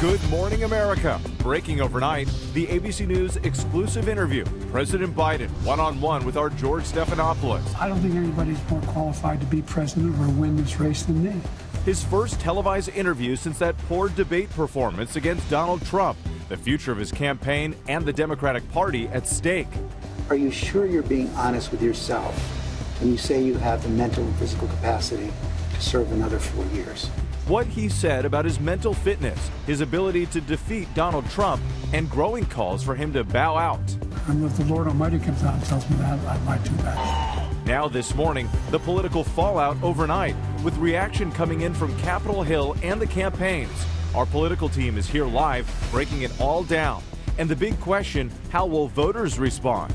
Good morning, America. Breaking overnight, the ABC News exclusive interview. President Biden one-on-one with our George Stephanopoulos. I don't think anybody's more qualified to be president or win this race than me. His first televised interview since that poor debate performance against Donald Trump. The future of his campaign and the Democratic Party at stake. Are you sure you're being honest with yourself when you say you have the mental and physical capacity to serve another 4 years? What he said about his mental fitness, his ability to defeat Donald Trump, and growing calls for him to bow out. And if the Lord Almighty comes out and tells me that, I might do that. Now this morning, the political fallout overnight, with reaction coming in from Capitol Hill and the campaigns. Our political team is here live, breaking it all down. And the big question, how will voters respond?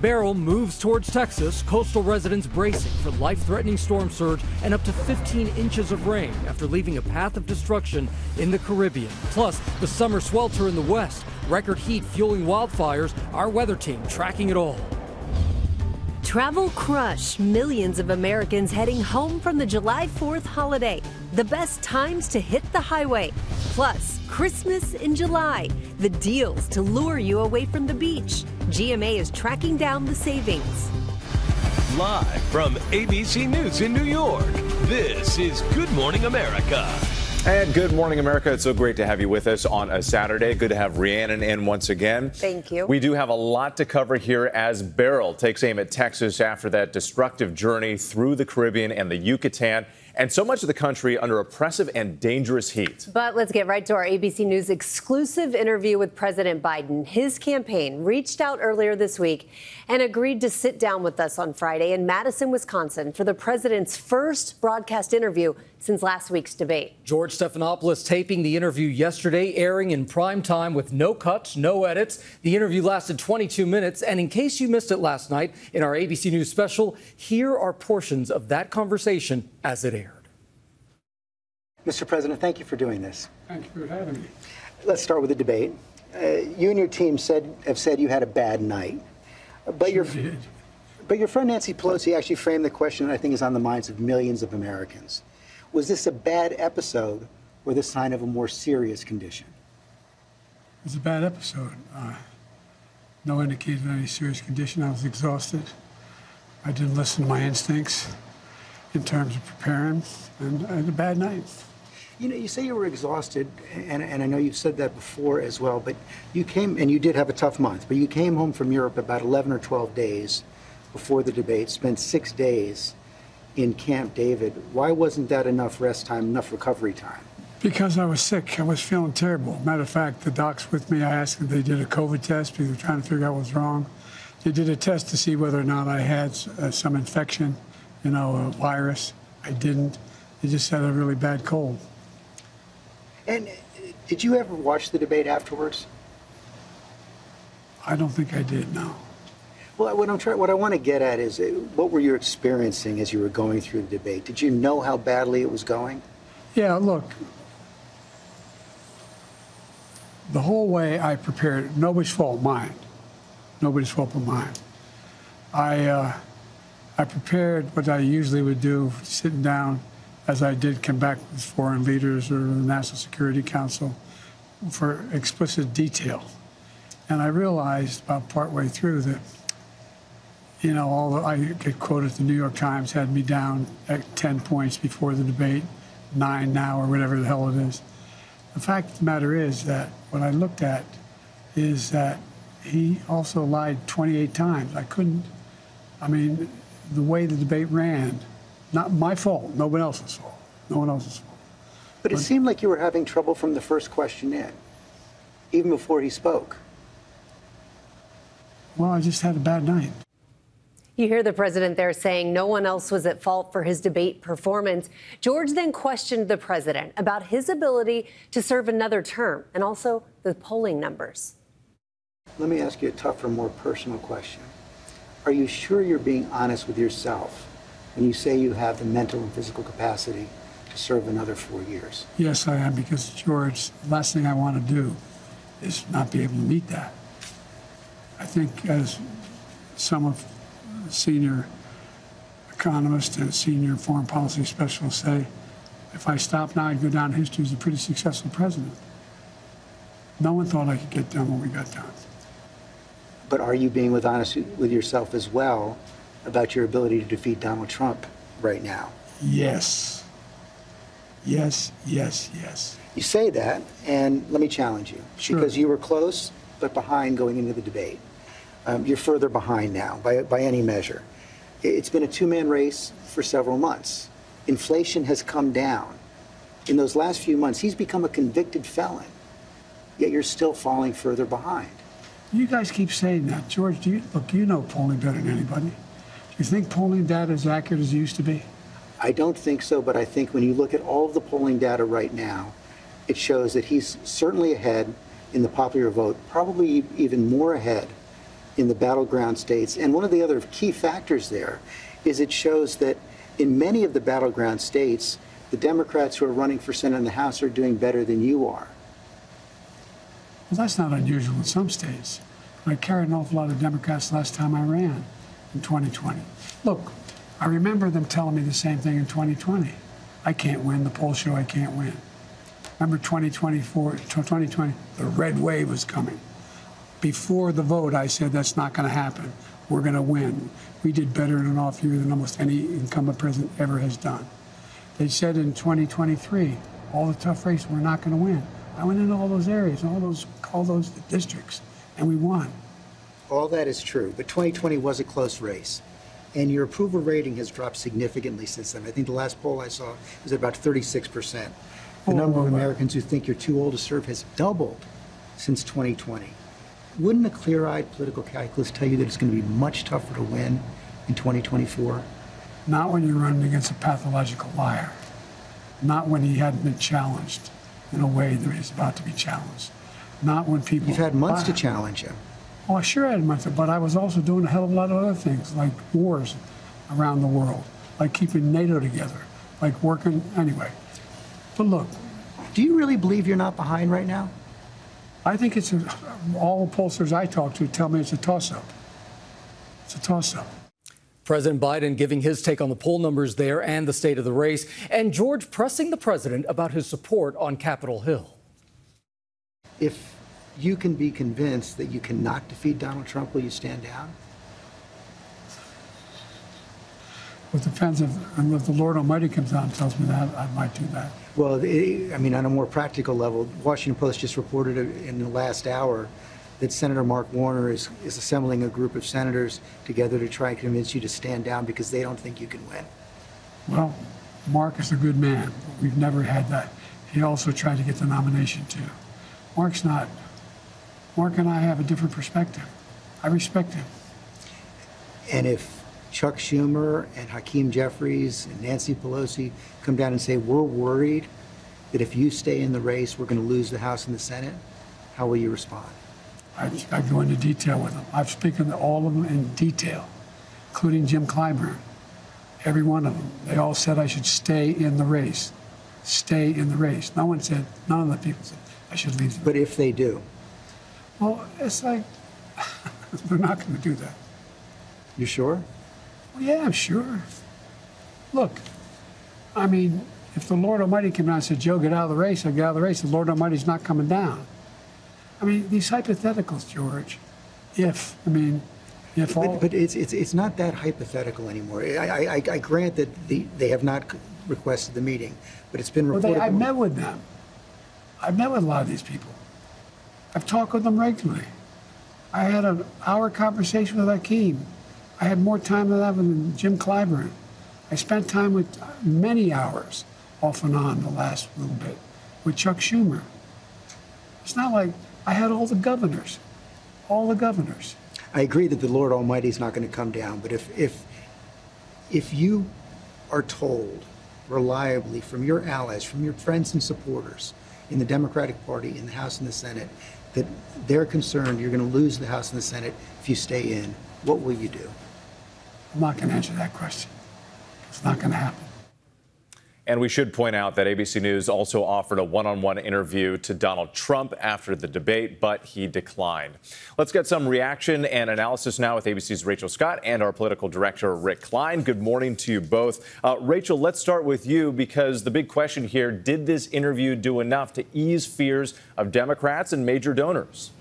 Beryl moves towards Texas, coastal residents bracing for life-threatening storm surge and up to 15 inches of rain after leaving a path of destruction in the Caribbean. Plus, the summer swelter in the west, record heat fueling wildfires, our weather team tracking it all. Travel crush, millions of Americans heading home from the July 4th holiday. The best times to hit the highway. Plus, Christmas in July. The deals to lure you away from the beach. GMA is tracking down the savings. Live from ABC News in New York, this is Good Morning America. And good morning, America. It's so great to have you with us on a Saturday. Good to have Rhiannon in once again. Thank you. We do have a lot to cover here as Beryl takes aim at Texas after that destructive journey through the Caribbean and the Yucatan, and so much of the country under oppressive and dangerous heat. But let's get right to our ABC News exclusive interview with President Biden. His campaign reached out earlier this week and agreed to sit down with us on Friday in Madison, Wisconsin for the president's first broadcast interview since last week's debate. George Stephanopoulos taping the interview yesterday, airing in prime time with no cuts, no edits. The interview lasted 22 minutes. And in case you missed it last night in our ABC News special, here are portions of that conversation as it aired. Mr. President, thank you for doing this. Thank you for having me. Let's start with the debate. You and your team have said you had a bad night. But Sure did. But your friend Nancy Pelosi actually framed the question that I think is on the minds of millions of Americans. Was this a bad episode or the sign of a more serious condition? It was a bad episode. No indication of any serious condition. I was exhausted. I didn't listen to my instincts in terms of preparing, and I had a bad night. You know, you say you were exhausted, and I know you've said that before as well, but you came, and you did have a tough month, but you came home from Europe about 11 or 12 days before the debate, spent 6 days in Camp David. Why wasn't that enough rest time, enough recovery time? Because I was sick. I was feeling terrible. Matter of fact, the docs with me, I asked them, they did a COVID test because they were trying to figure out what was wrong. They did a test to see whether or not I had some infection, a virus. I didn't. They just had a really bad cold. And did you ever watch the debate afterwards? I don't think I did, no. Well, what I want to get at is, what were you experiencing as you were going through the debate? Did you know how badly it was going? Yeah, look, the whole way I prepared, nobody's fault, mine. Nobody's fault but mine. I prepared what I usually would do, sitting down, as I did come back with foreign leaders or the National Security Council, for explicit detail. And I realized about partway through that, I get quoted, the New York Times had me down at 10 points before the debate, 9 now, or whatever the hell it is. The fact of the matter is that what I looked at is that he also lied 28 times. The way the debate ran, not my fault, no one else's fault. No one else's fault. But it seemed like you were having trouble from the first question in, even before he spoke. Well, I just had a bad night. You hear the president there saying no one else was at fault for his debate performance. George then questioned the president about his ability to serve another term and also the polling numbers. Let me ask you a tougher, more personal question. Are you sure you're being honest with yourself when you say you have the mental and physical capacity to serve another 4 years? Yes, I am, because, George, the last thing I want to do is not be able to meet that. I think, as some of the senior economists and senior foreign policy specialists say, If I stopped now, I'd go down in history as a pretty successful president. No one thought I could get done what we got done. But are you being honest with yourself as well about your ability to defeat Donald Trump right now? Yes. Yes, yes, yes. You say that, and let me challenge you. Sure. Because you were close, but behind going into the debate. You're further behind now, by any measure. It's been a two-man race for several months. Inflation has come down. In those last few months, he's become a convicted felon, yet you're still falling further behind. You guys keep saying that. George, look, you know polling better than anybody. Do you think polling data is accurate as it used to be? I don't think so, but I think when you look at all of the polling data right now, it shows that he's certainly ahead in the popular vote, probably even more ahead in the battleground states. And one of the other key factors there is it shows that in many of the battleground states, the Democrats who are running for Senate and the House are doing better than you are. Well, that's not unusual in some states. I carried an awful lot of Democrats last time I ran in 2020. Look, I remember them telling me the same thing in 2020. I can't win. The polls show I can't win. Remember 2020, the red wave was coming. Before the vote, I said that's not going to happen. We're going to win. We did better in an off year than almost any incumbent president ever has done. They said in 2023, all the tough races, we're not going to win. I went into all those areas, all those districts, and we won. All that is true, but 2020 was a close race. And your approval rating has dropped significantly since then. I think the last poll I saw was at about 36%. The number of Americans who think you're too old to serve has doubled since 2020. Wouldn't a clear-eyed political calculus tell you that it's going to be much tougher to win in 2024? Not when you're running against a pathological liar. Not when he hadn't been challenged in a way that he's about to be challenged. Not when people... You've had months to challenge him. Oh, I sure had months, but I was also doing a hell of a lot of other things, like wars around the world, like keeping NATO together, like working... Anyway. But look... Do you really believe you're not behind right now? I think it's all the pollsters I talk to tell me it's a toss-up. It's a toss-up. President Biden giving his take on the poll numbers there and the state of the race, and George pressing the president about his support on Capitol Hill. If you can be convinced that you cannot defeat Donald Trump, will you stand down? Well, it depends if the Lord Almighty comes down and tells me that, I might do that. Well, I mean, on a more practical level, Washington Post just reported in the last hour that Senator Mark Warner is assembling a group of senators together to try and convince you to stand down because they don't think you can win. Well, Mark is a good man. We've never had that. He also tried to get the nomination, too. Mark's not. Mark and I have a different perspective. I respect him. And if Chuck Schumer and Hakeem Jeffries and Nancy Pelosi come down and say, we're worried that if you stay in the race, we're going to lose the House and the Senate, how will you respond? I go into detail with them. I've spoken to all of them in detail, including Jim Clyburn. Every one of them. They all said I should stay in the race. Stay in the race. None of the people said I should leave. But if they do? Well, it's like, they're not going to do that. You sure? Well, yeah, I'm sure. Look, I mean, if the Lord Almighty came down and said, Joe, get out of the race, I'd get out of the race. The Lord Almighty's not coming down. I mean, these hypotheticals, George, if all... But it's not that hypothetical anymore. I grant that they have not requested the meeting, but it's been reported... I've met with them. I've met with a lot of these people. I've talked with them regularly. I had an hour conversation with Hakeem. I had more time than that with Jim Clyburn. I spent time with many hours, off and on, the last little bit, with Chuck Schumer. It's not like I had all the governors. All the governors. I agree that the Lord Almighty is not going to come down, but if you are told reliably from your allies, from your friends and supporters in the Democratic Party, in the House and the Senate, that they're concerned you're going to lose the House and the Senate if you stay in, what will you do? I'm not going to answer that question. It's not going to happen. And we should point out that ABC News also offered a one-on-one interview to Donald Trump after the debate, but he declined. Let's get some reaction and analysis now with ABC's Rachel Scott and our political director, Rick Klein. Good morning to you both. Rachel, let's start with you because the big question here, did this interview do enough to ease fears of Democrats and major donors?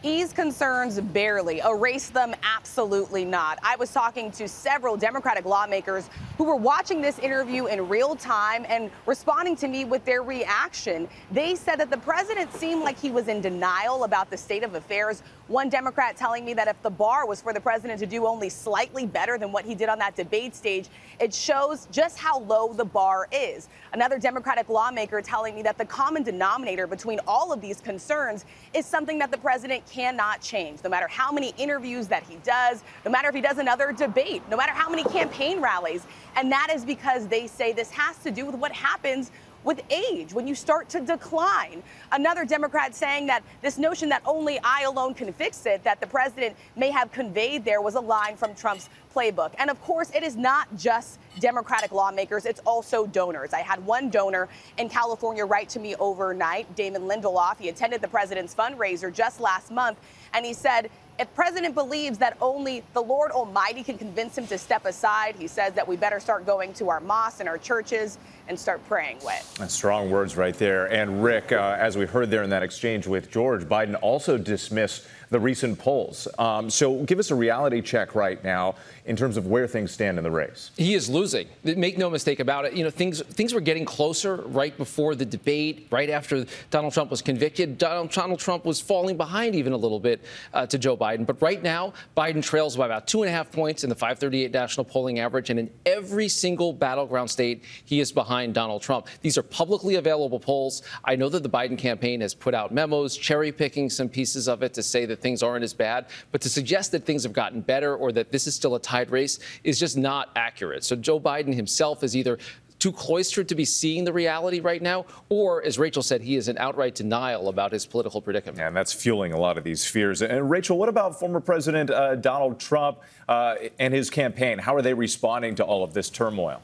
Ease concerns barely. Erase them? Absolutely not. I was talking to several Democratic lawmakers who were watching this interview in real time and responding to me with their reaction. They said that the president seemed like he was in denial about the state of affairs. One Democrat telling me that if the bar was for the president to do only slightly better than what he did on that debate stage, it shows just how low the bar is. Another Democratic lawmaker telling me that the common denominator between all of these concerns is something that the president cannot change, no matter how many interviews that he does, no matter if he does another debate, no matter how many campaign rallies. And that is because they say this has to do with what happens with age, when you start to decline. Another Democrat saying that this notion that only I alone can fix it, that the president may have conveyed there, was a line from Trump's playbook. And of course, it is not just Democratic lawmakers, it's also donors. I had one donor in California write to me overnight, Damon Lindelof. He attended the president's fundraiser just last month, and he said, if president believes that only the Lord Almighty can convince him to step aside, he says that we better start going to our mosques and our churches and start praying with. That's strong words right there. And Rick, as we heard there in that exchange with George, Biden also dismissed the recent polls. So give us a reality check right now in terms of where things stand in the race. He is losing. Make no mistake about it. You know, things were getting closer right before the debate, right after Donald Trump was convicted. Donald Trump was falling behind even a little bit to Joe Biden. But right now, Biden trails by about 2.5 points in the 538 national polling average. And in every single battleground state, he is behind Donald Trump. These are publicly available polls. I know that the Biden campaign has put out memos, cherry picking some pieces of it to say that things aren't as bad. But to suggest that things have gotten better or that this is still a tied race is just not accurate. So Joe Biden himself is either too cloistered to be seeing the reality right now, or, as Rachel said, he is in outright denial about his political predicament. Yeah, and that's fueling a lot of these fears. And Rachel, what about former President Donald Trump and his campaign? How are they responding to all of this turmoil?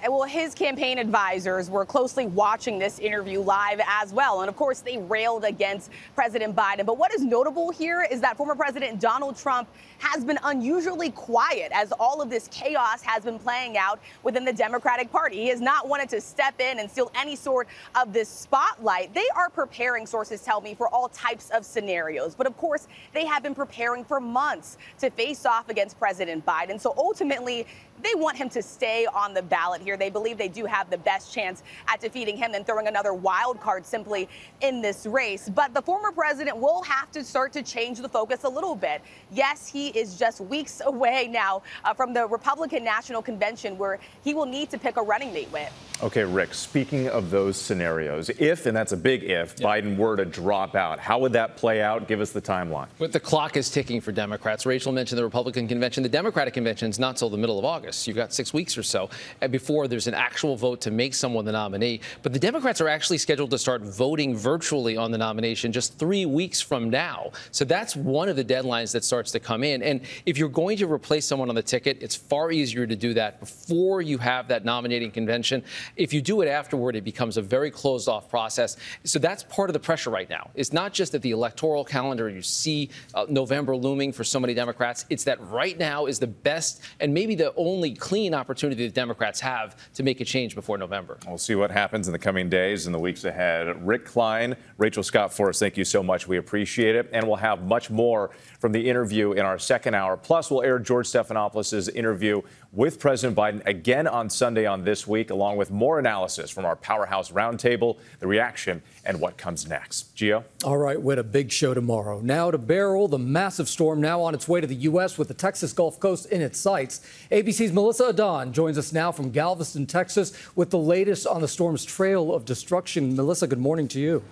Well, his campaign advisors were closely watching this interview live as well. And of course, they railed against President Biden. But what is notable here is that former President Donald Trump has been unusually quiet as all of this chaos has been playing out within the Democratic Party. He has not wanted to step in and steal any sort of this spotlight. They are preparing, sources tell me, for all types of scenarios. But of course, they have been preparing for months to face off against President Biden. So ultimately, they want him to stay on the ballot here. They believe they do have the best chance at defeating him and throwing another wild card simply in this race. But the former president will have to start to change the focus a little bit. Yes, he is just weeks away now from the Republican National Convention, where he will need to pick a running mate with. Okay, Rick, speaking of those scenarios, if, and that's a big if, Biden were to drop out, how would that play out? Give us the timeline. But the clock is ticking for Democrats. Rachel mentioned the Republican convention. The Democratic convention is not till the middle of August. You've got 6 weeks or so before there's an actual vote to make someone the nominee. But the Democrats are actually scheduled to start voting virtually on the nomination just 3 weeks from now. So that's one of the deadlines that starts to come in. And if you're going to replace someone on the ticket, it's far easier to do that before you have that nominating convention. If you do it afterward, it becomes a very closed-off process. So that's part of the pressure right now. It's not just that the electoral calendar, you see November looming for so many Democrats. It's that right now is the best and maybe the only clean opportunity the Democrats have to make a change before November. We'll see what happens in the coming days and the weeks ahead. Rick Klein, Rachel Scott for us, thank you so much. We appreciate it. And we'll have much more from the interview in our second hour. Plus, we'll air George Stephanopoulos' interview with President Biden again on Sunday on This Week, along with more analysis from our Powerhouse Roundtable, the reaction, and what comes next. Gio? All right, we had a big show tomorrow. Now to Beryl, the massive storm now on its way to the U.S. with the Texas Gulf Coast in its sights. ABC's Melissa Adon joins us now from Galveston, Texas, with the latest on the storm's trail of destruction. Melissa, good morning to you.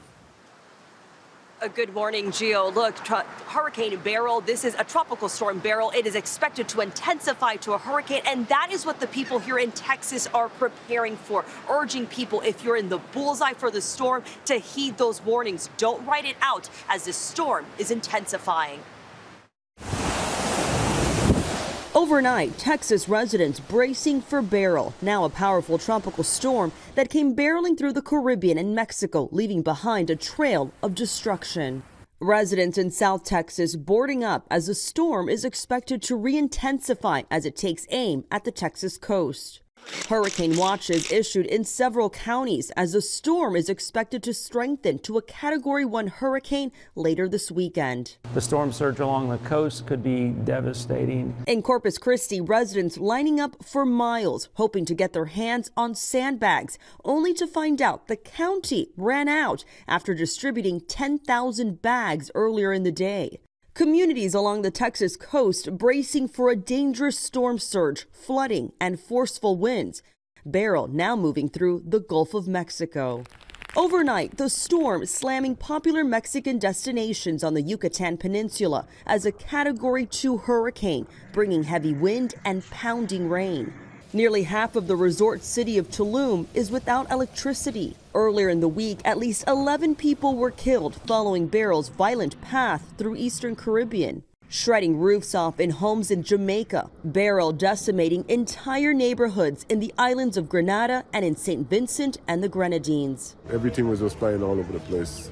Good morning, Gio. Look, Hurricane Beryl, this is a tropical storm, Beryl. It is expected to intensify to a hurricane, and that is what the people here in Texas are preparing for, urging people, if you're in the bullseye for the storm, to heed those warnings. Don't write it out as the storm is intensifying. Overnight, Texas residents bracing for Beryl, now a powerful tropical storm that came barreling through the Caribbean and Mexico, leaving behind a trail of destruction. Residents in South Texas boarding up as the storm is expected to re-intensify as it takes aim at the Texas coast. Hurricane watches issued in several counties as the storm is expected to strengthen to a Category 1 hurricane later this weekend. The storm surge along the coast could be devastating. In Corpus Christi, residents lining up for miles, hoping to get their hands on sandbags, only to find out the county ran out after distributing 10,000 bags earlier in the day. Communities along the Texas coast bracing for a dangerous storm surge, flooding, and forceful winds. Beryl now moving through the Gulf of Mexico. Overnight, the storm slamming popular Mexican destinations on the Yucatan Peninsula as a Category 2 hurricane, bringing heavy wind and pounding rain. Nearly half of the resort city of Tulum is without electricity. Earlier in the week, at least 11 people were killed following Beryl's violent path through eastern Caribbean. Shredding roofs off in homes in Jamaica, Beryl decimating entire neighborhoods in the islands of Grenada and in St. Vincent and the Grenadines. Everything was just flying all over the place.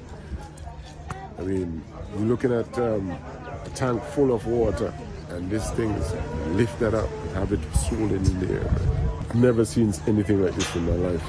I mean, you're looking at a tank full of water, and this thing is lift that up and have it swollen in the air. I've never seen anything like this in my life.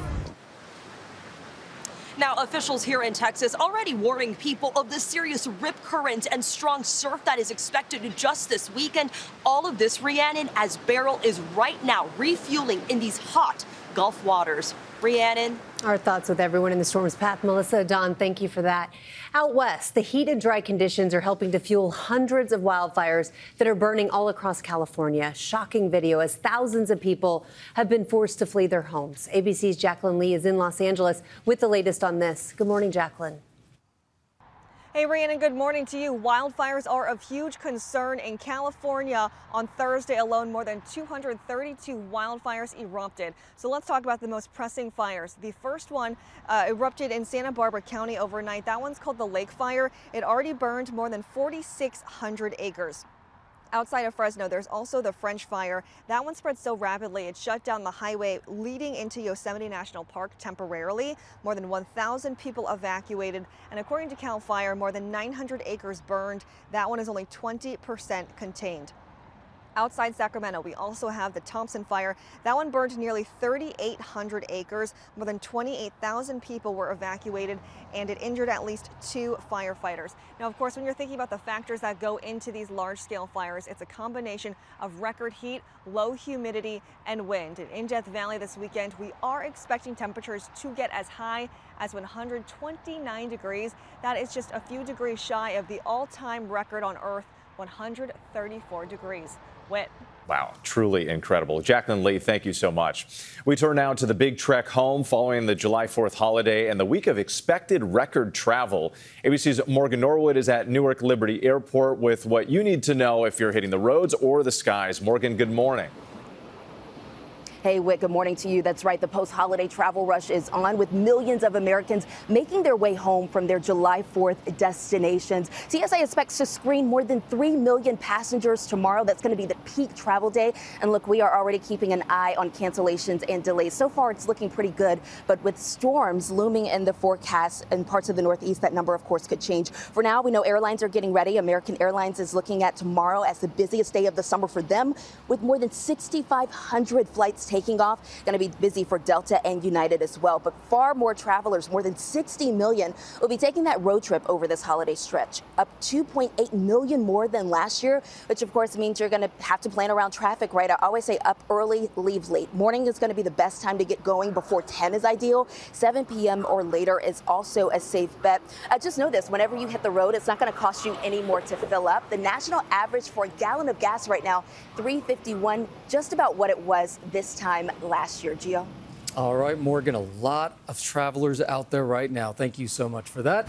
Now, officials here in Texas already warning people of the serious rip current and strong surf that is expected just this weekend. All of this, Rhiannon, as Beryl is right now refueling in these hot Gulf waters. Rhiannon. Our thoughts with everyone in the storm's path. Melissa, Don, thank you for that. Out west, the heat and dry conditions are helping to fuel hundreds of wildfires that are burning all across California. Shocking video as thousands of people have been forced to flee their homes. ABC's Jacqueline Lee is in Los Angeles with the latest on this. Good morning, Jacqueline. Hey, Rhiannon, good morning to you. Wildfires are of huge concern in California. On Thursday alone, more than 232 wildfires erupted. So let's talk about the most pressing fires. The first one erupted in Santa Barbara County overnight. That one's called the Lake Fire. It already burned more than 4,600 acres. Outside of Fresno, there's also the French Fire. That one spread so rapidly it shut down the highway leading into Yosemite National Park temporarily. More than 1,000 people evacuated, and according to CAL FIRE, more than 900 acres burned. That one is only 20% contained. Outside Sacramento, we also have the Thompson Fire. That one burned nearly 3,800 acres. More than 28,000 people were evacuated, and it injured at least 2 firefighters. Now, of course, when you're thinking about the factors that go into these large-scale fires, it's a combination of record heat, low humidity, and wind. In Death Valley this weekend, we are expecting temperatures to get as high as 129 degrees. That is just a few degrees shy of the all-time record on Earth, 134 degrees. Whit. Wow, truly incredible. Jacqueline Lee, thank you so much. We turn now to the big trek home following the July 4th holiday and the week of expected record travel. ABC's Morgan Norwood is at Newark Liberty Airport with what you need to know if you're hitting the roads or the skies. Morgan, good morning. Hey, Whit, good morning to you. That's right. The post-holiday travel rush is on with millions of Americans making their way home from their July 4th destinations. TSA expects to screen more than 3 million passengers tomorrow. That's going to be the peak travel day. And look, we are already keeping an eye on cancellations and delays. So far, it's looking pretty good. But with storms looming in the forecast in parts of the Northeast, that number, of course, could change. For now, we know airlines are getting ready. American Airlines is looking at tomorrow as the busiest day of the summer for them, with more than 6,500 flights taking off. Going to be busy for Delta and United as well. But far more travelers, more than 60 million, will be taking that road trip over this holiday stretch, up 2.8 million more than last year, which of course means you're going to have to plan around traffic, right? I always say up early, leave late. Morning is going to be the best time to get going. Before 10 is ideal. 7 p.m. or later is also a safe bet. Just know this, whenever you hit the road, it's not going to cost you any more to fill up. The national average for a gallon of gas right now, $3.51, just about what it was this time last year. Gio? All right, Morgan, a lot of travelers out there right now. Thank you so much for that.